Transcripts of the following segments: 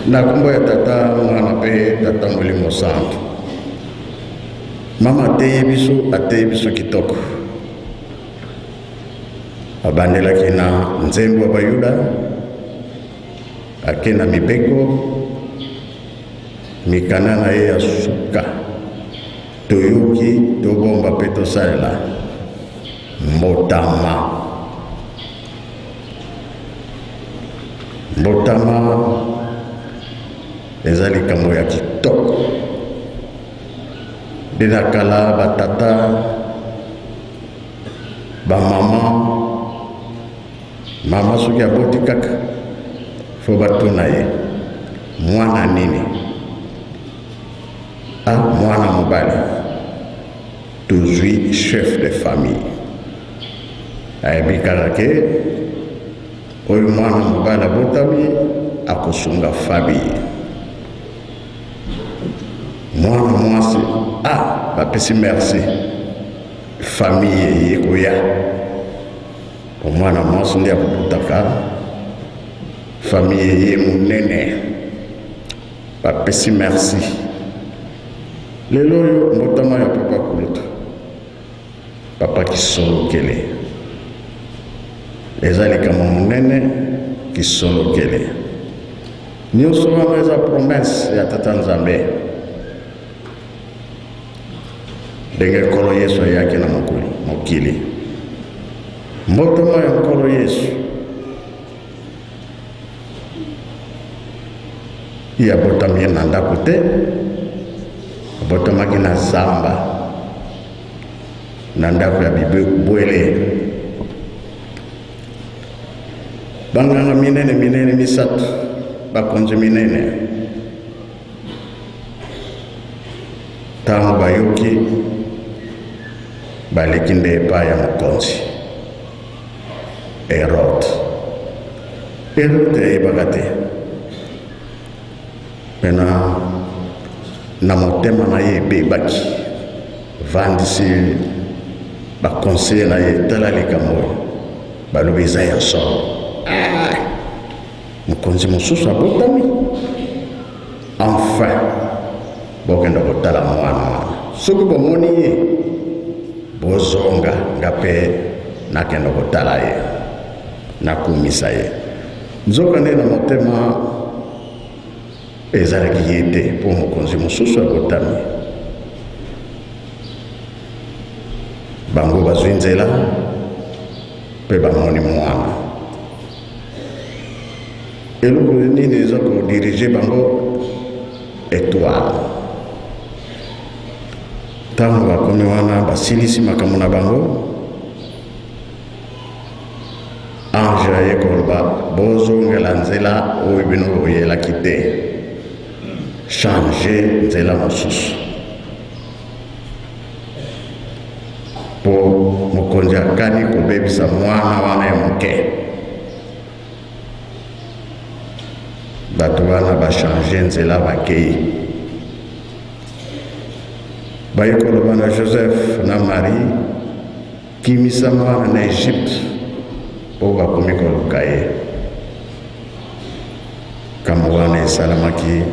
na kumbo ya tata mwana pe tata Molimo Santo. Mama ateye biso kitoko. Abandela kina nzembo wa Bayuda, akena mibeko, mikana na ye ya suka, toyoki, tobomba pe tosalela, mbotama. Mbotama ezali kambo ya kitoko. Dina kala batata, ba mama soki aboti kaka fo batuna ye mwana nini, mwana mobali tozwi chef de famille. Ayebi kaka ke oyo mwana mobali abotami akosunga famille. Mwana mwasi bapesi merci famille ye koya. Omwana mwasi ndi akobotaka famille ye munene bapesi merci. Lelo oyo mbotama ya papa kulutu, papa kisolokele ezali kama munene kisolokele. Nyonso wana eza promesse ya tata Nzambe. Ndenge kolo Yesu yake na mokili. Mbotama ya kolo Yesu ya botami na ndako te, botamaki na zamba na ndako ya bibwele. Banganga minene misatu, bakonzi minene, tango bayoki baleki nde epai ya mokonzi Herode ayebaka te, pena na motema na ye ebebaki, vandisi bakonseye na ye tala likambo oyo, balobi eza ya solo. Mokonzi mosusu abotami, enfin bokenda kotala mwana. Soki bomoni ye bozonga, nga mpe nakenda kotala ye, nakumisa ye. Nzokande na motema ezalaki ye te mpo mokonzi mosusu abotami. Bango bazwi nzela mpe bamoni mwana. Eloko nini eza kodirige bango? Étoile. Ntango bakomi wana basilisi makambo na bango, ange aye koloba bozongela nzela oyo bino boyelaki te, change nzela mosusu po mokonzi akani kobebisa mwana wana ya moke. Bato wana bachange nzela bakei, baye koloba na Joseph na Marie, kimisa mwana na Egypte po bakomi koluka ye. Kambo wana esalamaki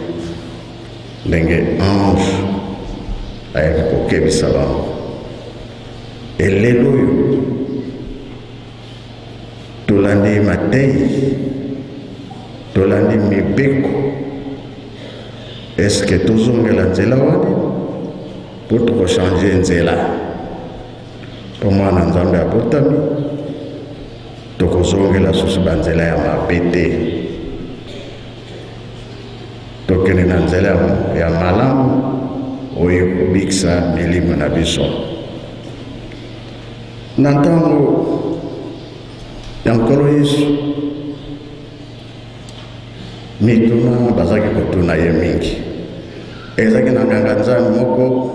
ndenge ange ayaki kokebisa bango. Elelo oyo tolandi matei, tolandi mibeko, eske tozongela nzela wana po tokochange nzela po mwana Nzambe abotami, tokozongela susu banzela ya mabe te, tokende na nzela ya malamu oyo kobikisa milimo na biso. Na ntango ya nkolo Yesu, mituna bazaki kotuna ye mingi. Ezaki na nganga Nzambe moko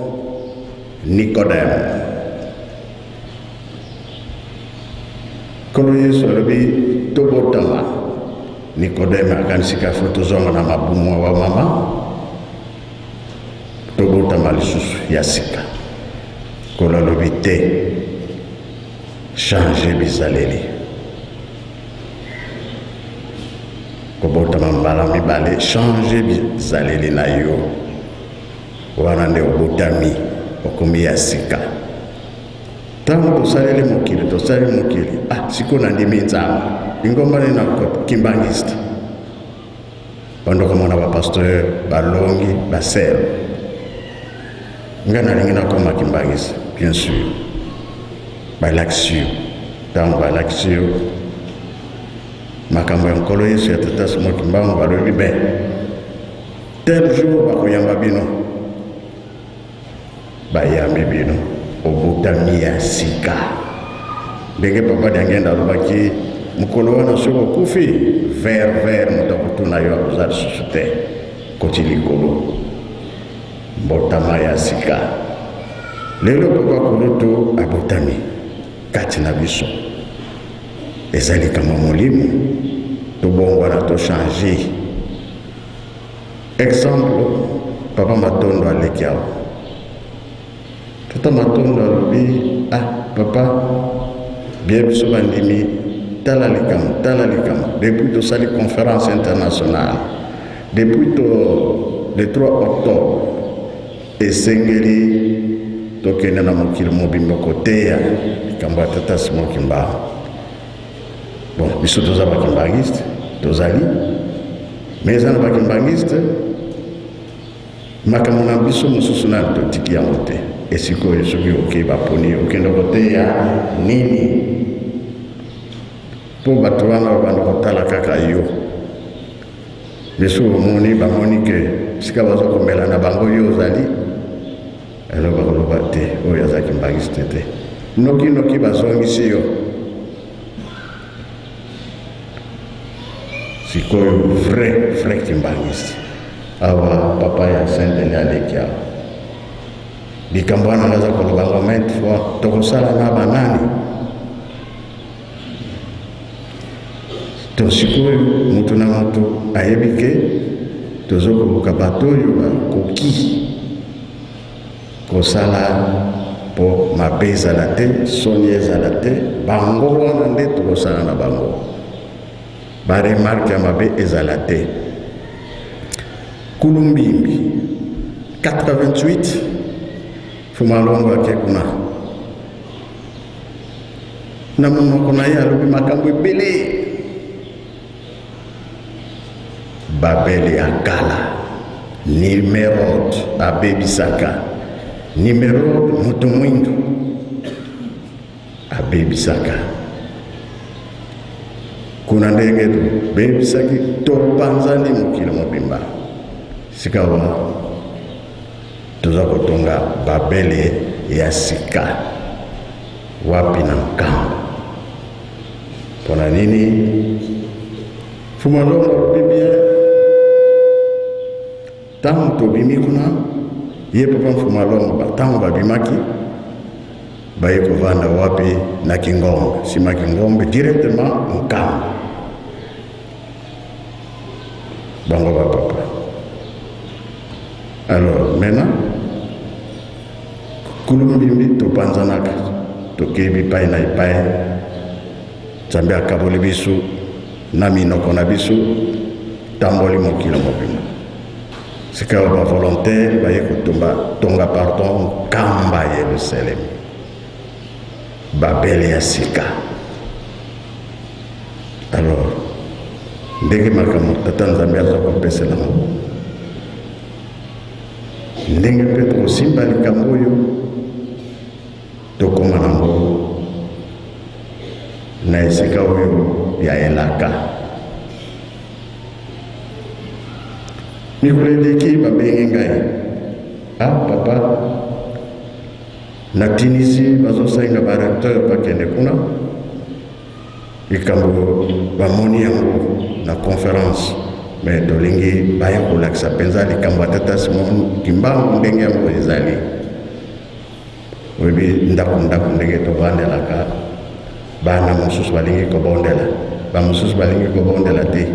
Nikodeme. Nkolo Yesu alobi tobotama. Nikodeme akanisika fo tozonga na mabumu wa mama, tobotama lisusu ya sika. Nkolo alobi te, change bizaleli. Kobotama mbala mibale change bizaleli na yo wana nde obotami okomi ya sika. Ntango tosaleli mokili siko nandimi nzambe ingomba nina kimbangiste bandoko mona bapasteur balongi basel nga nalingi nakoma kimbangiste bien sûr balakisio ntango balakisio makambo ya nkolo Yesu ya tata Simoki Mbangu balobi ben tel jour bakoyamba bino bayambi bino obotami ya sika. Ndenge papa diangenda alobaki mokolo wana soki okufi ver moto akotuna yo akoza lisusu te koti likolo mbotama ya sika. Lelo papa kulutu abotami kati na biso ezali kama molimo tobongwana tochange. Exemple papa Matondo aleki awa tata Matondo alobi papa bien biso bandimi tala likama depuis tosali conférence internationale depuis le 3 octobre esengeli tokende na mokili mobimba koteya likambo ya tata Simoki Mbangu. Bon, biso toza bakimbangiste tozali mais eza na bakimbangiste makambo na biso mosusu nani totiki yango te. Esikoyo soki okei baponi okende koteya nini mpo bato wana babanda kotala kaka yo biso omoni bamoni ke sika baza komela na bango yo ozali alo bakoloba te oyo aza kimbangiste te noki bazongisi yo sikoyo vrai kimbangiste awa papa ya Saint-Denis aleki awa likambo wana naza koloba ngo maintes fois tokosala na banani to sikoyo mutu na mutu ayebi ke tozokoluka bato oyo bakoki kosala mpo mabe ezala te soni ezala te bango wana nde tokosala na bango baremarke ya mabe ezala te. Kulumbimbi 88 fumalongo ake kuna na monoko na ye alobi makambo ebele babele ya kala Nimrod abebisaka Nimrod moto mwindu abebisaka kuna ndenge bebisaki topanzani mokili mobimba sikawa toza kotonga babele ya sika wapi na nkamba mpona nini fumalongo bibia ntango tobimi kuna ye papa Mfumalongo batango babimaki baye kovanda wapi na Kingombe sima Kingombe directement nkamba bango ba papa. Alors maintenant kulumbimbi topanzanaka tokebi pai na ipai Nzambe akaboli biso na minoko na biso tamboli mokili mobimba sika ba volontaire baye kotonga pardon kamba Yerusalem babele ya sika. Alors ndenge makambo tata Nzambe aza kopesela ngo ndenge mpe tokosimba likambo oyo tokoma nango na esika oyo ya elaka. Mikolo eleki babengi ngai papa na Tunisie bazosenga barecteur bakende kuna likambo bamoni yango na conférence mais tolingi baya kolakisa mpenza likambo ya tata Simoki Mbangu ndenge yango ezali oyebi ndako ndenge tovandelaka bana mosusu balingi kobondela bamosusu balingi kobondela te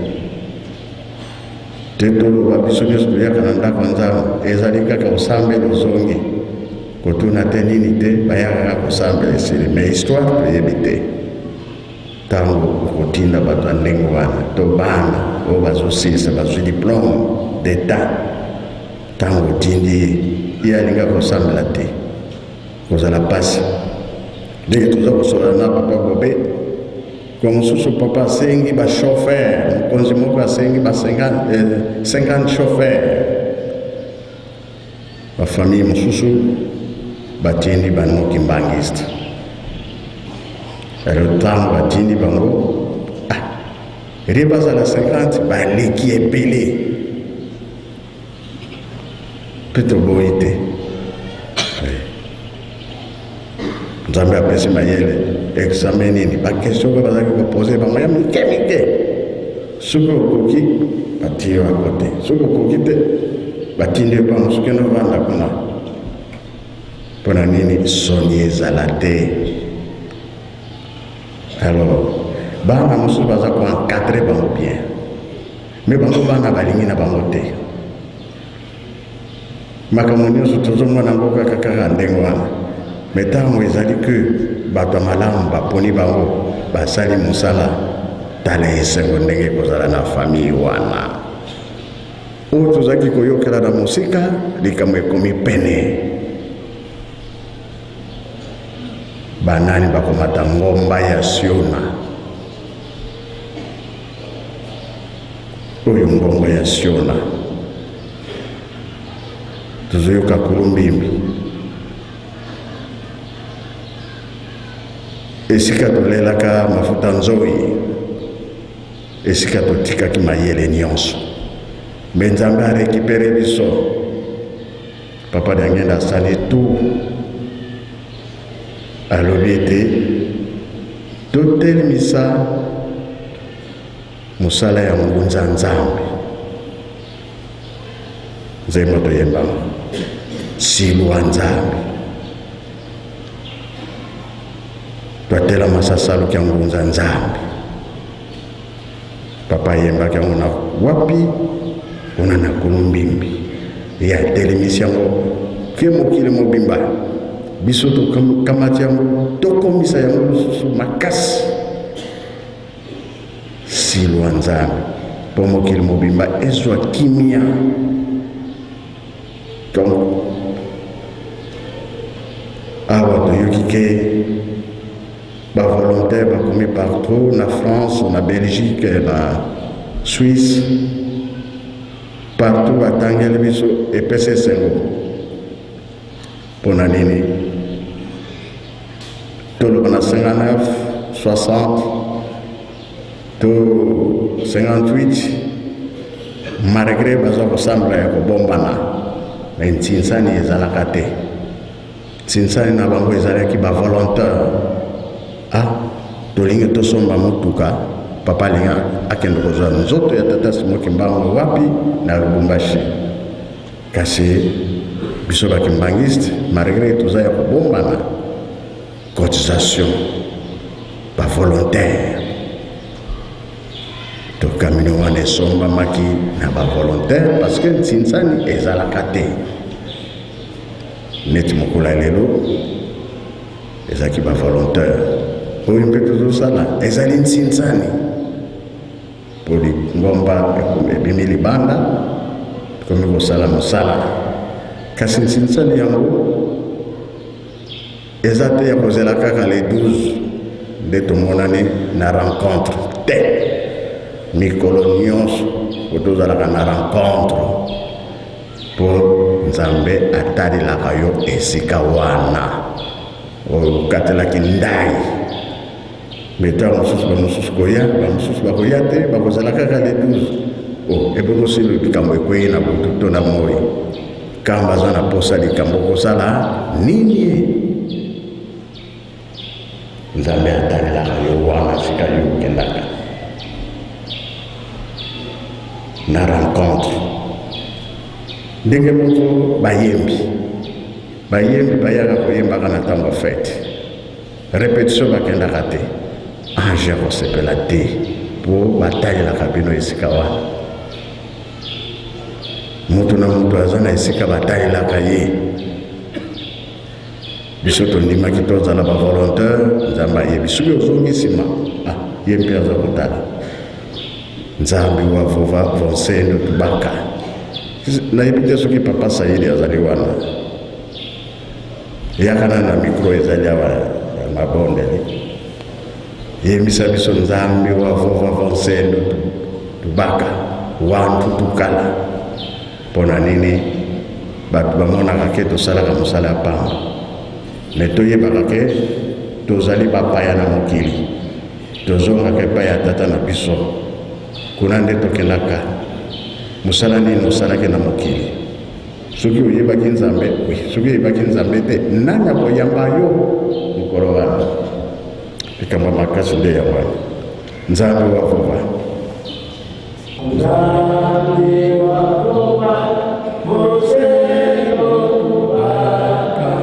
toloba biso nyonso toyaka na ndako ya Nzambe ezali kaka kosambela ozongi kotuna te nini te bayaka kaka kosambela esili mais histoire toyebi te ntango okotinda bato ya ndenge wana to bana oyo bazosilisa bazwi diplôme d'état ntango otindi ye alinga kosambela te kozala pasi ndenge toza kosola na papa Gobe kwa mosusu papa asengi bachauffeur mokonzi moko asengi ba 50 chauffeur bafamille mosusu batindi banoki mbangiste alo ntango batindi bango rie bazala 50 baleki ebele mpe toboyi te nzambe apesi mayele examen nini bakestio oyo bazalaki kopose bango ya mike mike soki okoki batie yo akote soki okoki te batindi epango soki novanda kuna mpona nini soni ezala te. Alors bana mosusu baza koencadre bango bien me bango bana balingi na bango te makambo nyonso tozomona yango kaka ndenge wana me ntango ezali ke bato ya malamu baponi bango basali mosala tala esengo ndenge kozala na famille wana oyo tozalaki koyokela na mosika likambo ekomi pene banani bakomata ngomba ya Siona oyo ngomba ya Siona tozoyoka kulumbimbi esika tolelaka mafuta nzoi esika totikaki mayele nyonso me Nzambe arekipere biso papa Dangenda asali tout alobi ete totelemisa mosala ya ngunza Nzambe nzembo toyembanga silwa Nzambe twatela masasalo kya ngunza Nzambe papa yembaki yango na wapi ona na kulumbimbi ya telemisi yango ke mokili mobimba biso tokamati yango tokomisa yango lisusu makasi silwa Nzambe mpo mokili mobimba ezwa kimia. Donc awa toyoki ke bavolontaire bakomi partout na France, na Belgique, na Suisse, partout batangeli biso epesa esengo mpona nini toloba na 59 60 to 58 malgré baza kosambla ya kobombana me ntinsani ezalaka te ntinsani na bango ezalaki bavolontaire tolingi tosomba motuka papa alinga akende kozwa nzoto ya tata Simoki Mbango wapi na Lubumbashi kasi biso bakimbangiste malgré toza ya kobombana cotisation bavolontaire tokamino wana esombamaki na bavolontaire parce que ntinsani ezalaka te neti mokolo ya lelo ezalaki bavolontaire oyo mpe tozosala ezali ntinsani po ngomba ebimi libanda tokomi kosala mosala kasi ntinsani yango eza te ya kozela kaka le 12 nde tomonani na rencontre te mikolo nyonso po tozalaka na rencontre po Nzambe atalelaka yo esika wana okatelaki ndai meta bamosusu koya bamosusu bakoya te bakozala kaka le 12 ebokosili likambo ekwei na butu to na moi kamba aza na posa likambo kosala nini Nzambe atalelaka yo wana sika yo okendaka na rencontre ndenge moko bayembi bayaka koyembaka na ntango fete répétition bakendaka te ange akosepela te mpo batalelaka bino esika wana moto na moto aza na esika batalelaka ye biso tondimaki tozala bavolontaire Nzambe ayebi soki ozongi nsima ye mpe aza kotala nzambe wa vova vonsendo tubaka nayebi te soki papa Saidi azali wana yakana na mikro ezali awa ya mabondeli yembisa biso nzambe wa vova vonsendo tubaka wantu tukala mpona nini bato bamonaka ke tosalaka mosala ya pamba me toyebaka ke tozali bapaya na mokili tozongaka epai ya tata na biso kuna nde tokendaka mosala nini osalaki na mokili soki oyebaki nzambe soki oyebaki nzambe te nani akoyamba yo mokolo wana likambo makasi nde ya wana nzambe wavova nzambe wavova moselo tubaka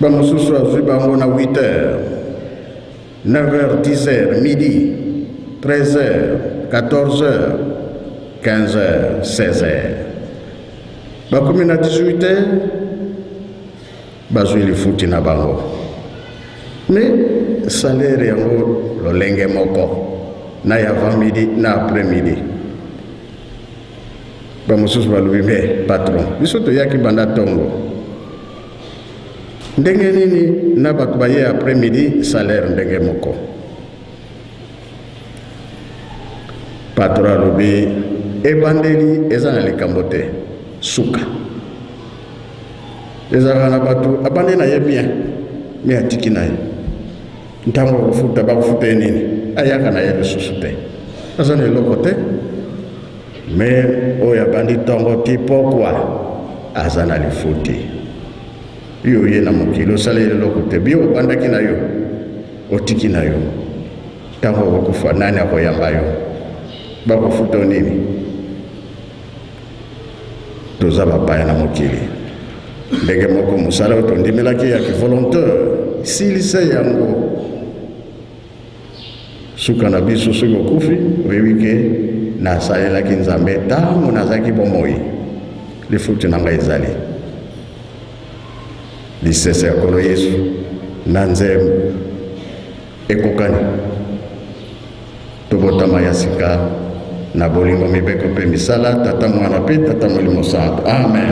bamosusu azwi bango na 8h 9h 10h midi 13h 14h 15h 16h bakomi na 18h bazwi lifuti na bango me salaire yango lolenge moko na ya avant midi na après midi bamosusu balobi me patron biso toyaki banda tongo ndenge nini na bato baye après midi salaire ndenge moko patron alobi ebandeli eza na likambo te suka ezalaka na bato abande na ye bien me atiki na ye ntango bakofuta bakofuta ye nini ayaka na ye lisusu te aza na eloko te me oyo abandi ntongo ti pokwa aza na lifuti yo ye na mokili osaleli eloko te bio obandaki na yo otiki na yo ntango okokufa nani akoyamba yo bakofuta nini toza bapaya na mokili ndenge moko mosala oyo tondimelaki ya kivolonteur silise yango suka na biso soki okufi oyebi ke nasalelaki nzambe ntango nazalaki bomoi lifuti na ngai ezali lisese ya nkolo yesu na nzembo ekokani tobotama ya sika na bolingo mibeko mpe misala tata mwana mpe tata molimo santo amen.